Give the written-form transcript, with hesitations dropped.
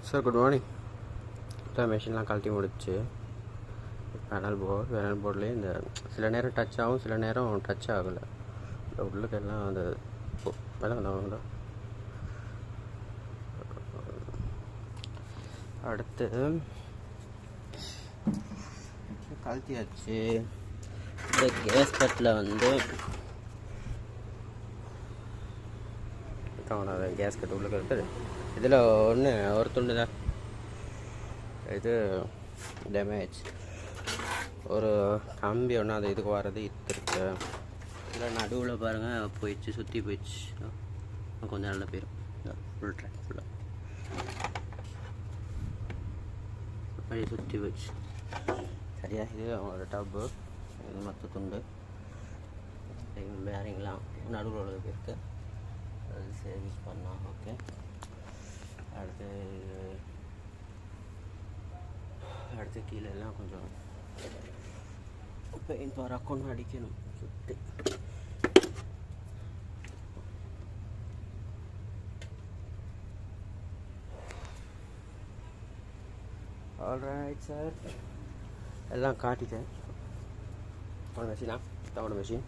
Sir good morning. இப்போ மெஷின்லாம் கழட்டி முடிச்சு பேனல் போர்ட்லேயே இந்த சில நேரம் டச் ஆகும், சில நேரம் டச் ஆகலை. இந்த உள்ளுக்கெல்லாம் அந்த வேலை அடுத்து கழட்டியாச்சு. இந்த கேஸ் கட்டில் வந்து கேஸ் கட்டு உள்ளுக்கு இருக்குது. இதில் ஒரு துண்டு தான் இது டேமேஜ். ஒரு கம்பி ஒன்று அது இதுக்கு வர்றது இருக்கு. இதில் நடுவில் பாருங்கள் போயிடுச்சு, சுற்றி போயிடுச்சு. கொஞ்சம் நல்லா போயிடும். ஃபுல் ட்ராக் ஃபுல்லாக அப்படி சுற்றி போயிடுச்சு. சரியா? இது அவங்களோட டப்பு, இது மற்ற துண்டு பேரிங்லாம் நடுவில் உள்ளது போயிருக்கு. அது சர்வீஸ் பண்ணலாம். ஓகே, அடுத்து கீழே எல்லாம் கொஞ்சம் பெயிண்ட் பறக்கணும், அடிக்கணும் சுற்றி. ஆல்ரைட் சார், எல்லாம் காட்டிட்டேன். ஒரு மெஷினா தவணை மெஷின்